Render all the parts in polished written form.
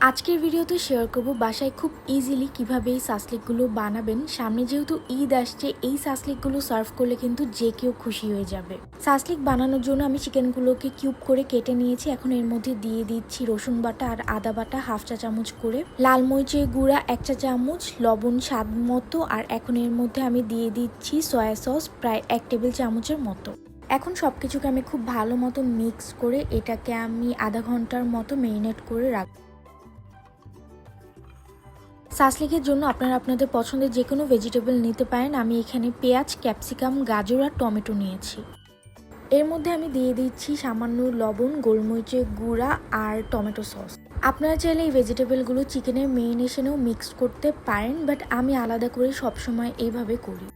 আজকের ভিডিওতে শেয়ার করব বাসায় খুব ইজিলি কিভাবে এই সাসলিকগুলো বানাবেন। সামনে যেহেতু ঈদ আসছে, এই সাসলিকগুলো সার্ভ করলে কিন্তু যে কেউ খুশি হয়ে যাবে। সাসলিক বানানোর জন্য আমি চিকেনগুলোকে কিউব করে কেটে নিয়েছি। এখন এর মধ্যে দিয়ে দিচ্ছি রসুন বাটা আর আদা বাটা হাফ চা চামচ করে, লাল মরিচের গুঁড়া 1 চা চামচ, লবণ স্বাদ মতো, আর এখন এর মধ্যে আমি দিয়ে দিচ্ছি সয়া সস প্রায় 1 টেবিল চামচের মতো। এখন সব কিছুকে আমি খুব ভালো মতো মিক্স করে এটাকে আমি আধা ঘন্টার মতো ম্যারিনেট করে রাখবো। সাসলিকের জন্য আপনারা আপনাদের পছন্দের যে কোনো ভেজিটেবল নিতে পারেন। আমি এখানে পেঁয়াজ, ক্যাপসিকাম, গাজর আর টমেটো নিয়েছি। এর মধ্যে আমি দিয়ে দিচ্ছি সামান্য লবণ, গোলমরিচের গুঁড়া আর টমেটো সস। আপনারা চাইলে এই ভেজিটেবলগুলো চিকেনের মেরিনেশনেও মিক্স করতে পারেন, বাট আমি আলাদা করে সবসময় এইভাবে করি।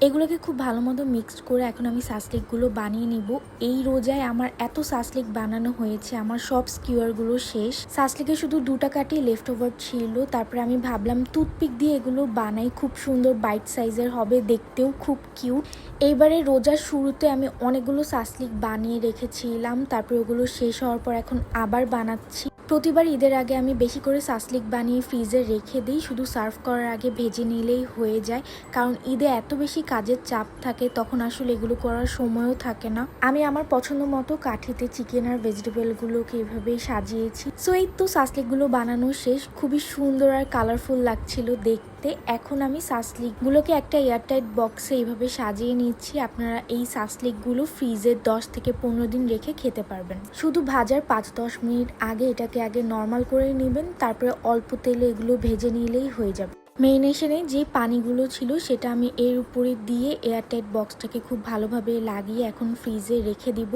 এগুলোকে খুব ভালো মতো মিক্সড করে এখন আমি সাসলিকগুলো বানিয়ে নিব। এই রোজায় আমার এত সাসলিক বানানো হয়েছে, আমার সব স্কিউয়ারগুলো শেষ। সাসলিকে শুধু 2টা কাটি লেফট ওভার ছিল। তারপরে আমি ভাবলাম টুথপিক দিয়ে এগুলো বানাই, খুব সুন্দর বাইট সাইজের হবে, দেখতেও খুব কিউট। এইবারে রোজার শুরুতে আমি অনেকগুলো সাসলিক বানিয়ে রেখেছিলাম, তারপরে ওগুলো শেষ হওয়ার পর এখন আবার বানাচ্ছি। প্রতিবার ঈদের আগে আমি বেশি করে সাসলিক বানিয়ে ফ্রিজে রেখে দিই, শুধু সার্ভ করার আগে ভেজে নিলেই হয়ে যায়। কারণ ঈদে এত বেশি কাজের চাপ থাকে, তখন আসলে এগুলো করার সময়ও থাকে না। আমি আমার পছন্দ মতো কাঠিতে চিকেন আর ভেজিটেবলগুলোকে এভাবেই সাজিয়েছি। সো এই তো সাসলিকগুলো বানানো শেষ, খুবই সুন্দর আর কালারফুল লাগছিল দেখতে। এখন আমি সাসলিকগুলোকে একটা এয়ারটাইট বক্সে এইভাবে সাজিয়ে নিচ্ছি। আপনারা এই সাসলিকগুলো ফ্রিজে 10 থেকে 15 দিন রেখে খেতে পারবেন। শুধু ভাজার 5-10 মিনিট আগে এটাকে আগে নর্মাল করে নেবেন, তারপরে অল্প তেলে এগুলো ভেজে নিলেই হয়ে যাবে। মেরিনেশনে যে পানিগুলো ছিল সেটা আমি এর উপরে দিয়ে এয়ারটাইট বক্সটাকে খুব ভালোভাবে লাগিয়ে এখন ফ্রিজে রেখে দিব।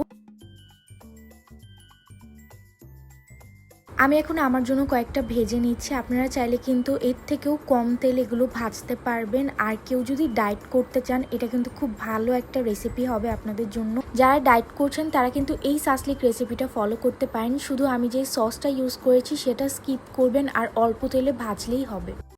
আমি এখন আমার জন্য কয়েকটা ভেজে নিচ্ছি। আপনারা চাইলে কিন্তু এর থেকেও কম তেল এগুলো ভাজতে পারবেন। আর কেউ যদি ডায়েট করতে চান, এটা কিন্তু খুব ভালো একটা রেসিপি হবে আপনাদের জন্য। যারা ডায়েট করছেন তারা কিন্তু এই সাসলিক রেসিপিটা ফলো করতে পারেন। শুধু আমি যে সসটা ইউজ করেছি সেটা স্কিপ করবেন আর অল্প তেলে ভাজলেই হবে।